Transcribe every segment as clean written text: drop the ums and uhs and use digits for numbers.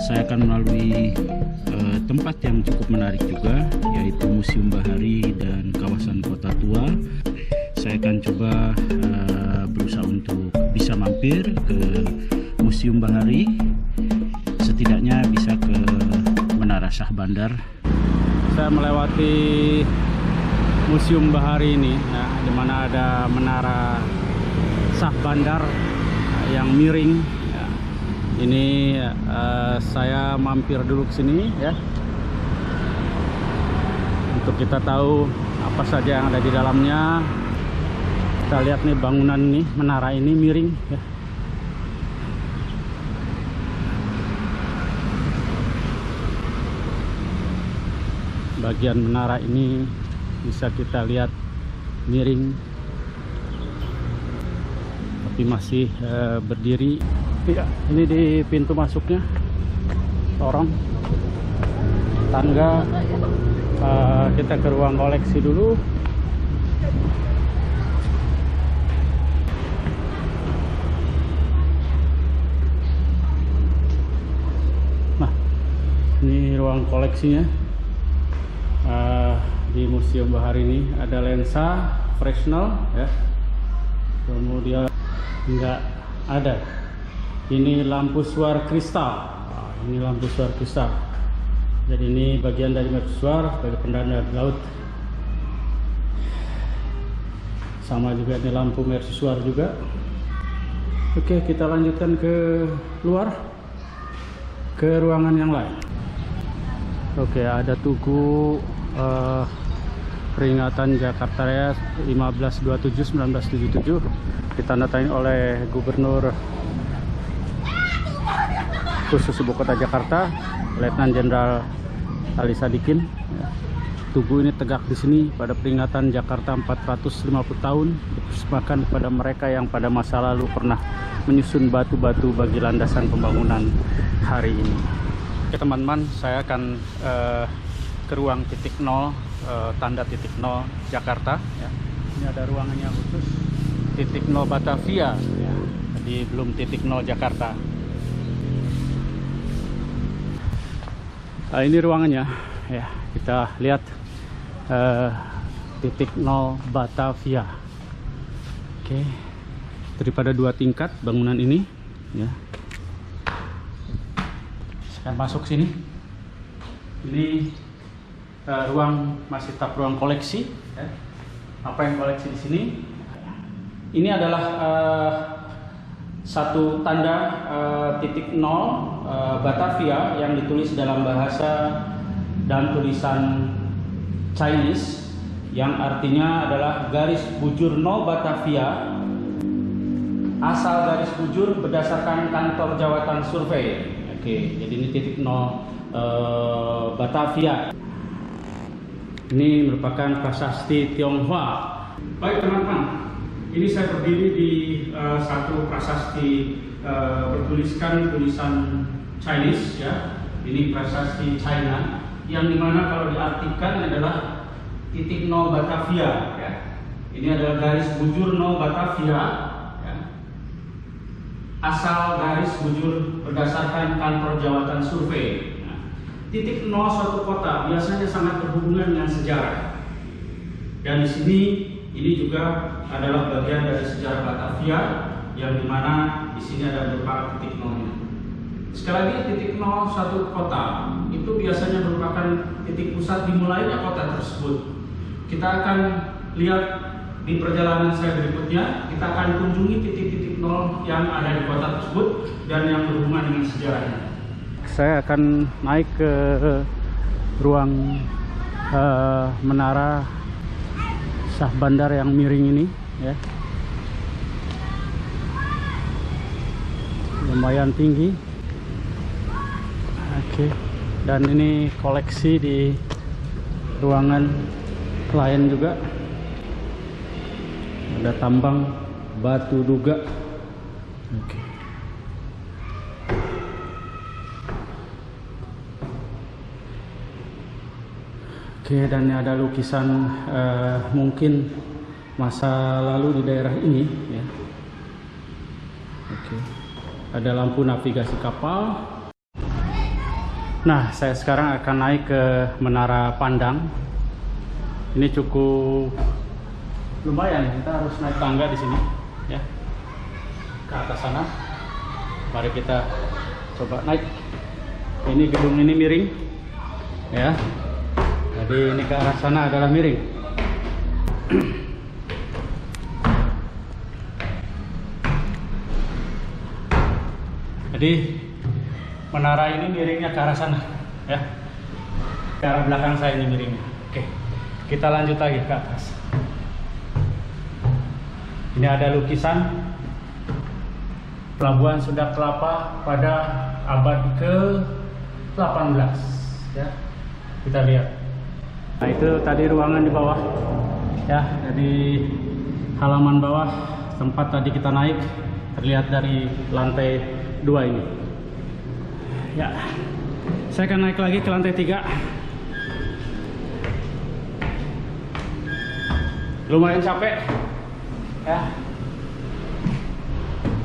Saya akan melalui tempat yang cukup menarik juga, yaitu Museum Bahari dan kawasan Kota Tua. Saya akan coba berusaha untuk bisa mampir ke Museum Bahari, setidaknya bisa ke Menara Shah Bandar. Saya melewati Museum Bahari ini, ya, di mana ada Menara Shah Bandar yang miring. Ini saya mampir dulu ke sini ya, untuk kita tahu apa saja yang ada di dalamnya. Kita lihat nih bangunan ini, menara ini miring ya. Bagian menara ini bisa kita lihat miring, tapi masih berdiri. Ya, ini di pintu masuknya, lorong tangga. Kita ke ruang koleksi dulu. Nah, ini ruang koleksinya. Di Museum Bahari ini ada lensa Fresnel ya, kemudian enggak ada. Ini lampu suar kristal. Ini lampu suar kristal. Jadi ini bagian dari mercusuar sebagai pendanda laut. Sama juga ini lampu mercusuar juga. Oke, kita lanjutkan ke luar, ke ruangan yang lain. Oke, ada tugu peringatan Jakarta Raya 15/27/1977 ditandatangani oleh Gubernur Khusus Ibu Kota Jakarta, Letnan Jenderal Ali Sadikin. Tugu ini tegak di sini pada peringatan Jakarta 450 tahun, dipersembahkan kepada mereka yang pada masa lalu pernah menyusun batu-batu bagi landasan pembangunan hari ini. Oke teman-teman, saya akan ke ruang titik nol, tanda titik nol Jakarta ya. Ini ada ruangannya khusus titik nol Batavia ya. Jadi belum titik nol Jakarta. Nah, ini ruangannya ya, kita lihat titik nol Batavia. Oke, daripada 2 tingkat bangunan ini ya. Saya masuk sini. Ini ruang, masih tetap ruang koleksi ya. Apa yang koleksi di sini? Ini adalah satu tanda titik nol Batavia yang ditulis dalam bahasa dan tulisan Chinese, yang artinya adalah garis bujur nol Batavia, asal garis bujur berdasarkan kantor jawatan survei. Oke, jadi ini titik nol Batavia. Ini merupakan prasasti Tionghoa. Baik teman-teman, ini saya berdiri di satu prasasti bertuliskan tulisan Chinese ya. Ini prasasti China, yang dimana kalau diartikan adalah titik nol Batavia ya. Ini adalah garis bujur nol Batavia ya. Asal garis bujur berdasarkan kantor jawatan survei. Nah, titik nol suatu kota biasanya sangat berhubungan dengan sejarah. Dan di sini ini juga adalah bagian dari sejarah Batavia, yang dimana di sini ada beberapa titik nolnya. Sekali lagi, titik nol suatu kota itu biasanya merupakan titik pusat dimulainya kota tersebut. Kita akan lihat di perjalanan saya berikutnya, kita akan kunjungi titik-titik nol yang ada di kota tersebut dan yang berhubungan dengan sejarahnya. saya akan naik ke ruang menara Shah Bandar yang miring ini ya. Lumayan tinggi. Oke. Dan ini koleksi di ruangan klien juga. Ada tambang batu duga. Oke. Oke, dan ada lukisan mungkin masa lalu di daerah ini ya. Oke. Ada lampu navigasi kapal. Nah, saya sekarang akan naik ke Menara Pandang. Ini cukup lumayan, kita harus naik tangga di sini ya. Ke atas sana. Mari kita coba naik. Ini gedung ini miring ya. Jadi ini ke arah sana adalah miring. Jadi menara ini miringnya ke arah sana ya. Ke arah belakang saya ini miringnya. Oke. Kita lanjut lagi ke atas. Ini ada lukisan Pelabuhan Sunda Kelapa pada abad ke-18 ya. Kita lihat. Nah, itu tadi ruangan di bawah ya, jadi halaman bawah tempat tadi kita naik terlihat dari lantai 2 ini ya. Saya akan naik lagi ke lantai 3. Lumayan capek ya.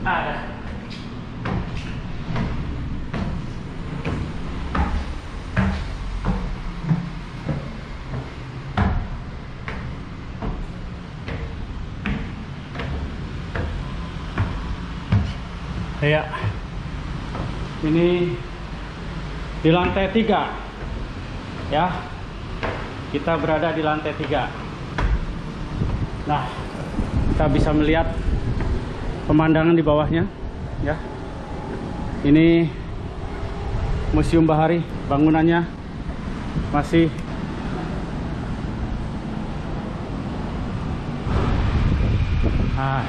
Ada ya, ini di lantai 3 ya, kita berada di lantai 3. Nah, kita bisa melihat pemandangan di bawahnya ya. Ini Museum Bahari, bangunannya masih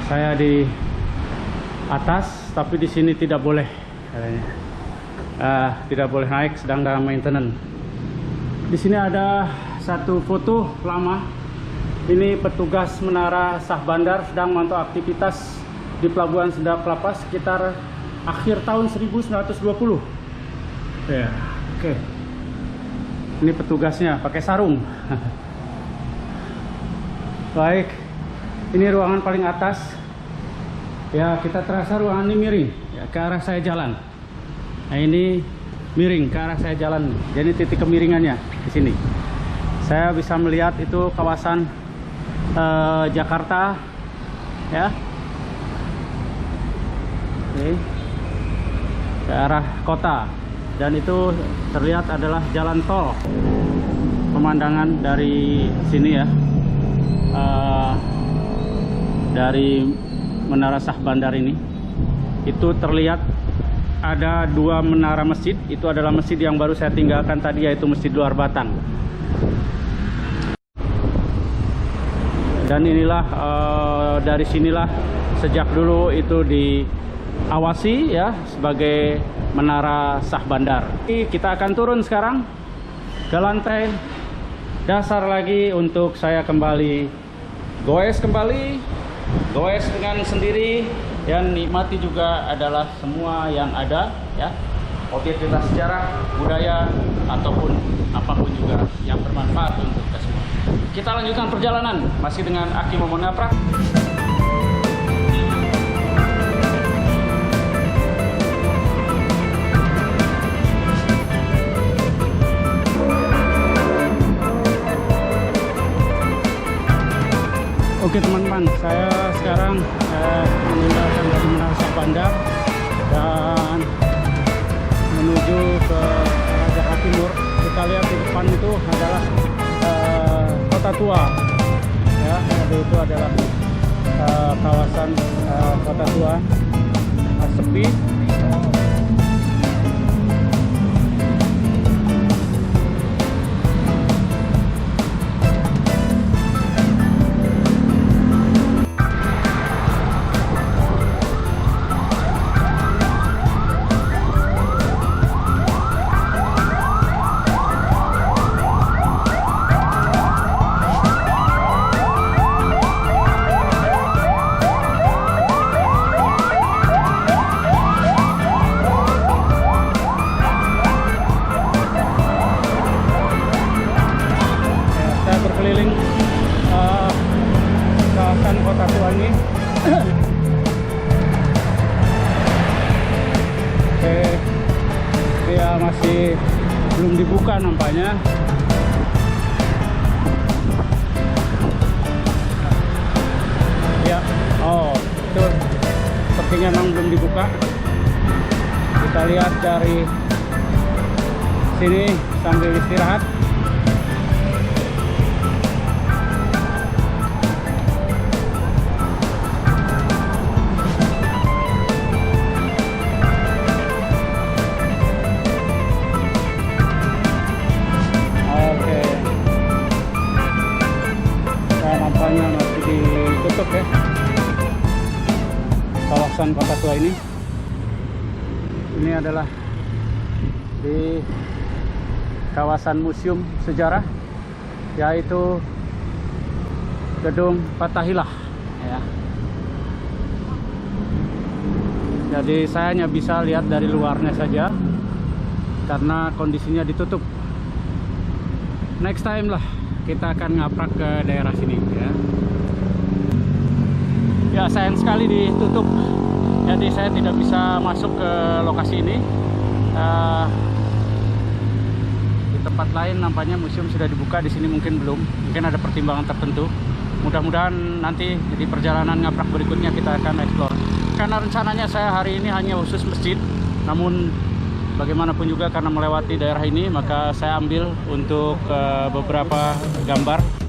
saya di atas, tapi di sini tidak boleh katanya. Tidak boleh naik, sedang dalam maintenance. Di sini ada satu foto lama. Ini petugas Menara Shah Bandar sedang memantau aktivitas di Pelabuhan Sunda Kelapa sekitar akhir tahun 1920. Ya, oke. Ini petugasnya pakai sarung. Baik. Ini ruangan paling atas. Ya, kita terasa ruangan ini miring ya, ke arah saya jalan. Nah, ini miring ke arah saya jalan. Jadi titik kemiringannya di sini. Saya bisa melihat itu kawasan Jakarta ya. Oke. Ke arah kota. Dan itu terlihat adalah jalan tol. Pemandangan dari sini ya. Dari Menara Shah Bandar ini itu terlihat ada 2 menara masjid. Itu adalah masjid yang baru saya tinggalkan tadi, yaitu Masjid Luar Batang. Dan inilah dari sinilah sejak dulu itu diawasi ya sebagai Menara Shah Bandar. Kita akan turun sekarang ke lantai dasar lagi untuk saya kembali goes dengan sendiri, dan nikmati juga adalah semua yang ada ya, objektivitas sejarah, budaya, ataupun apapun juga yang bermanfaat untuk kita semua. Kita lanjutkan perjalanan masih dengan Aki Momon Ngaprak. Oke teman-teman, saya sekarang meninggalkan dari Menara Shah Bandar dan menuju ke arah timur. Kita lihat di depan itu adalah Kota Tua ya, itu adalah kawasan Kota Tua, sepi. masih belum dibuka nampaknya. Ya, oh itu sepertinya memang belum dibuka. Kita lihat dari sini sambil istirahat. Nampaknya masih ditutup ya kawasan Kota Tua ini. Ini adalah di kawasan museum sejarah, yaitu Gedung Fathaillah ya. Jadi saya hanya bisa lihat dari luarnya saja karena kondisinya ditutup. Next time lah kita akan ngaprak ke daerah sini ya. Ya, sayang sekali ditutup. Jadi saya tidak bisa masuk ke lokasi ini. Di tempat lain nampaknya museum sudah dibuka, di sini mungkin belum. Mungkin ada pertimbangan tertentu. Mudah-mudahan nanti di perjalanan ngaprak berikutnya kita akan eksplor. Karena rencananya saya hari ini hanya khusus masjid, namun bagaimanapun juga karena melewati daerah ini, maka saya ambil untuk beberapa gambar.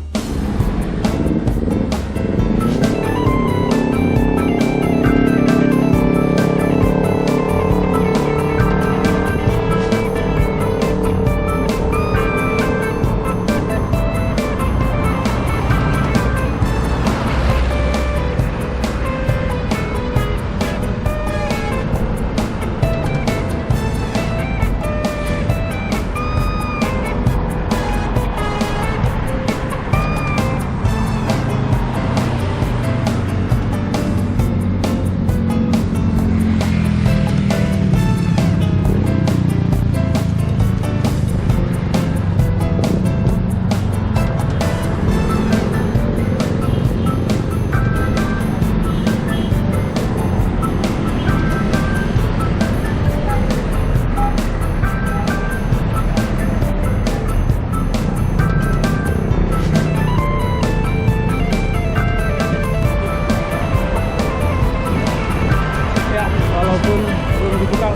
Walaupun belum dibuka,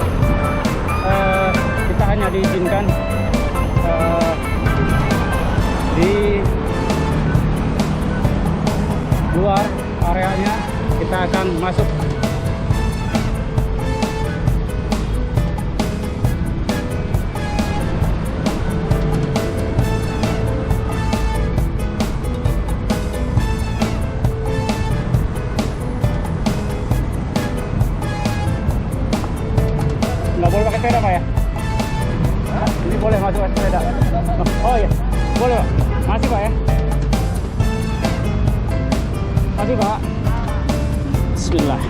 kita hanya diizinkan di luar areanya. Kita akan masuk. Nggak boleh pakai sepeda Pak ya? Ini boleh masuk pakai sepeda? Oh iya, boleh Pak? Masih Pak ya? Masih Pak? Bismillah.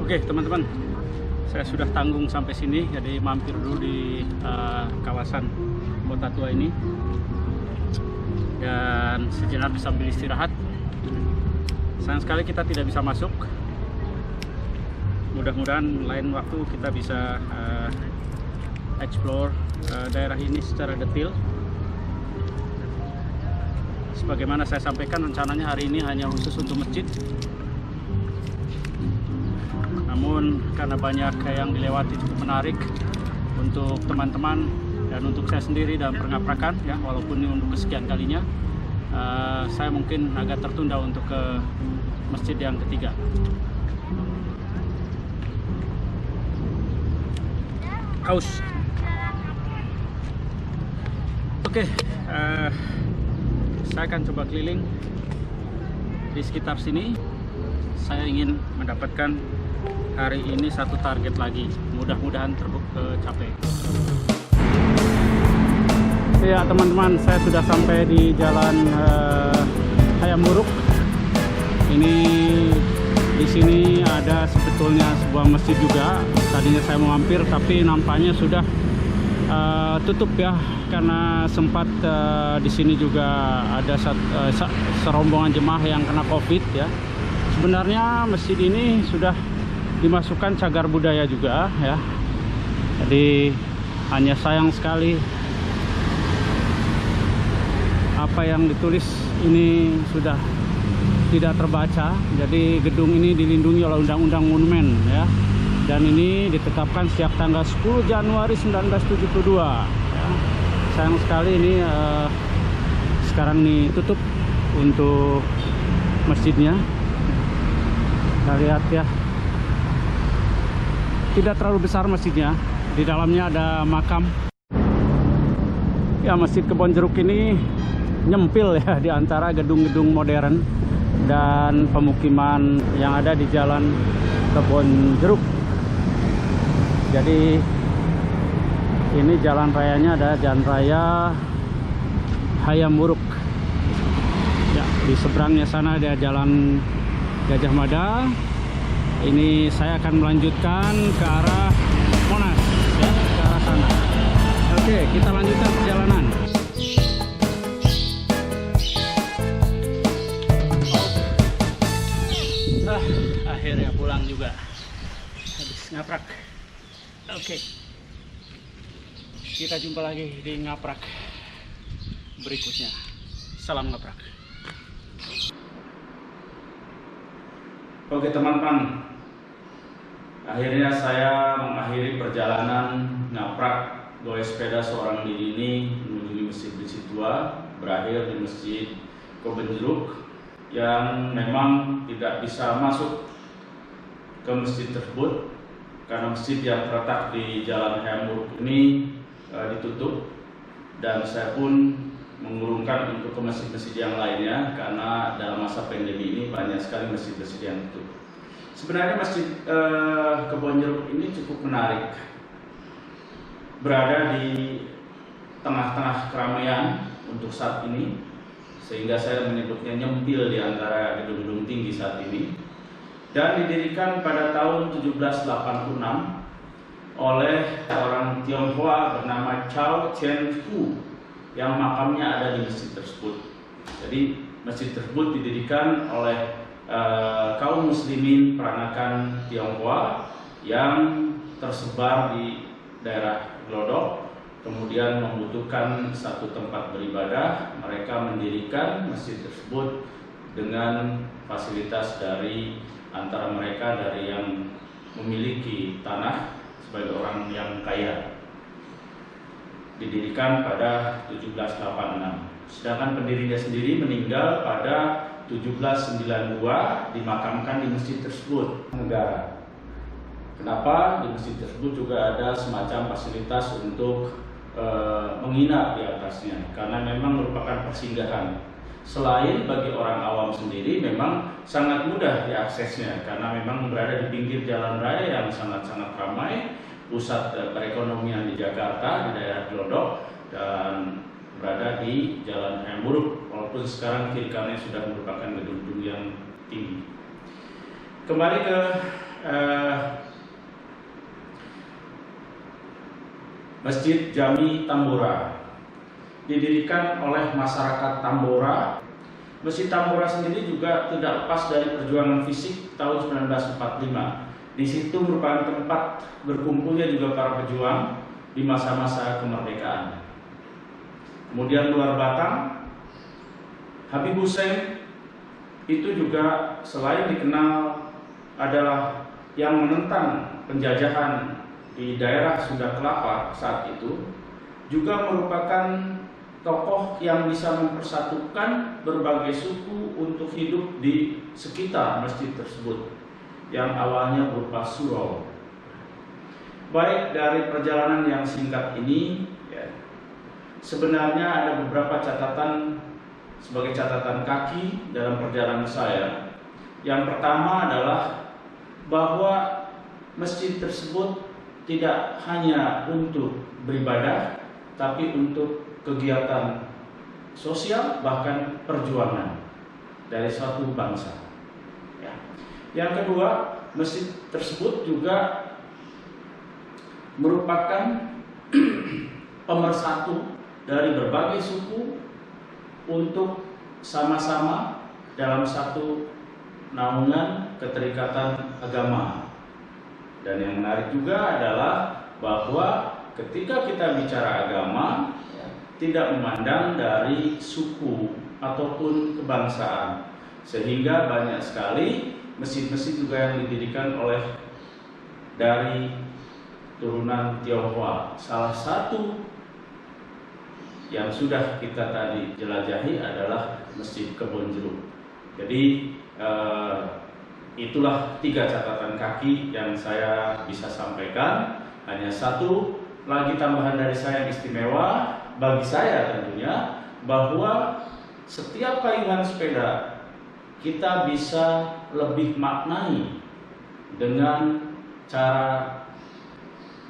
Oke teman-teman, saya sudah tanggung sampai sini, jadi mampir dulu di kawasan Kota Tua ini. Dan dan sejenak sambil istirahat. Sayang sekali kita tidak bisa masuk. Mudah-mudahan lain waktu kita bisa explore daerah ini secara detail. Sebagaimana saya sampaikan, rencananya hari ini hanya khusus untuk masjid. Namun karena banyak yang dilewati cukup menarik untuk teman-teman dan untuk saya sendiri dalam pengaprakan, ya, walaupun ini untuk kesekian kalinya, saya mungkin agak tertunda untuk ke masjid yang ketiga. Haus. Oke, saya akan coba keliling di sekitar sini. Saya ingin mendapatkan hari ini satu target lagi. Mudah-mudahan tercapai. Ya teman-teman, saya sudah sampai di Jalan Hayam Wuruk. Ini di sini ada sebetulnya sebuah masjid juga. Tadinya saya mau mampir, tapi nampaknya sudah tutup ya, karena sempat di sini juga ada serombongan jemaah yang kena COVID ya. Sebenarnya masjid ini sudah dimasukkan cagar budaya juga ya. Jadi hanya sayang sekali apa yang ditulis ini sudah tidak terbaca. Jadi gedung ini dilindungi oleh Undang-Undang Monumen ya. Dan ini ditetapkan sejak tanggal 10 Januari 1972 ya. Sayang sekali ini sekarang ini tutup untuk masjidnya. Kita lihat ya, tidak terlalu besar masjidnya. Di dalamnya ada makam. Ya, Masjid Kebon Jeruk ini nyempil ya di antara gedung-gedung modern dan pemukiman yang ada di Jalan Kebon Jeruk. Jadi ini jalan rayanya ada Jalan Raya Hayam Wuruk. Ya, di seberangnya sana ada Jalan Gajah Mada. Ini saya akan melanjutkan ke arah Monas ya, ke arah sana. Oke, kita lanjutkan perjalanan. Akhirnya pulang juga. Habis ngaprak. Oke. Kita jumpa lagi di ngaprak berikutnya. Salam ngaprak. Oke teman-teman, akhirnya saya mengakhiri perjalanan ngaprak goes sepeda seorang diri ini menuju Masjid Tua, berakhir di Masjid Kebon Jeruk yang memang tidak bisa masuk ke masjid tersebut karena masjid yang terletak di Jalan Hayam Wuruk ini ditutup, dan saya pun mengurungkan untuk ke masjid-masjid yang lainnya karena dalam masa pandemi ini banyak sekali masjid-masjid yang tutup. Sebenarnya Masjid Kebon Jeruk ini cukup menarik, berada di tengah-tengah keramaian untuk saat ini, sehingga saya menyebutnya nyempil di antara gedung-gedung tinggi saat ini, dan didirikan pada tahun 1786 oleh orang Tionghoa bernama Chao Chen Fu yang makamnya ada di masjid tersebut. Jadi masjid tersebut didirikan oleh kaum muslimin peranakan Tionghoa yang tersebar di daerah Glodok, kemudian membutuhkan satu tempat beribadah. Mereka mendirikan masjid tersebut dengan fasilitas dari antara mereka dari yang memiliki tanah sebagai orang yang kaya. Didirikan pada 1786. Sedangkan pendirinya sendiri meninggal pada 1792, dimakamkan di masjid tersebut negara. Kenapa? Di masjid tersebut juga ada semacam fasilitas untuk menginap di atasnya, karena memang merupakan persinggahan. Selain bagi orang awam sendiri memang sangat mudah diaksesnya karena memang berada di pinggir jalan raya yang sangat-sangat ramai, pusat perekonomian di Jakarta, di daerah Glodok, dan berada di Jalan Hayam Wuruk, walaupun sekarang kiri kanannya sudah merupakan gedung-gedung yang tinggi. Kembali ke Masjid Jami Tambora, didirikan oleh masyarakat Tambora Masjid Tambora sendiri juga tidak lepas dari perjuangan fisik tahun 1945. Di situ merupakan tempat berkumpulnya juga para pejuang di masa-masa kemerdekaan. Kemudian luar Batang, Habib Hussein itu juga selain dikenal adalah yang menentang penjajahan di daerah Sunda Kelapa saat itu, juga merupakan tokoh yang bisa mempersatukan berbagai suku untuk hidup di sekitar masjid tersebut yang awalnya berupa surau. Baik, dari perjalanan yang singkat ini ya, sebenarnya ada beberapa catatan sebagai catatan kaki dalam perjalanan saya. Yang pertama adalah bahwa masjid tersebut tidak hanya untuk beribadah, tapi untuk kegiatan sosial bahkan perjuangan dari suatu bangsa. Ya. Yang kedua, masjid tersebut juga merupakan pemersatu dari berbagai suku untuk sama-sama dalam satu naungan keterikatan agama. Dan yang menarik juga adalah bahwa ketika kita bicara agama, tidak memandang dari suku ataupun kebangsaan, sehingga banyak sekali masjid-masjid juga yang didirikan oleh dari turunan Tionghoa. Salah satu yang sudah kita tadi jelajahi adalah Masjid Kebon Jeruk. Jadi itulah 3 catatan kaki yang saya bisa sampaikan. Hanya satu lagi tambahan dari saya yang istimewa bagi saya tentunya, bahwa setiap kayuhan sepeda kita bisa lebih maknai dengan cara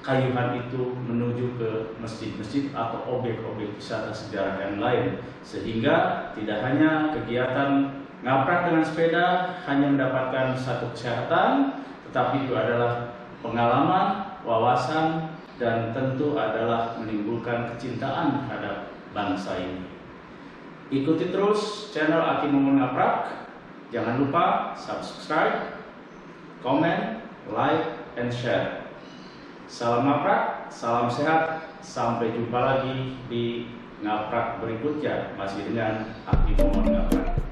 kayuhan itu menuju ke masjid-masjid atau objek-objek wisata sejarah yang lain, sehingga tidak hanya kegiatan ngaprak dengan sepeda hanya mendapatkan satu kesehatan, tetapi itu adalah pengalaman, wawasan, dan tentu adalah menimbulkan kecintaan terhadap bangsa ini. Ikuti terus channel Aki Momon Ngaprak. Jangan lupa subscribe, comment, like, and share. Salam ngaprak, salam sehat. Sampai jumpa lagi di ngaprak berikutnya, masih dengan Aki Momon Ngaprak.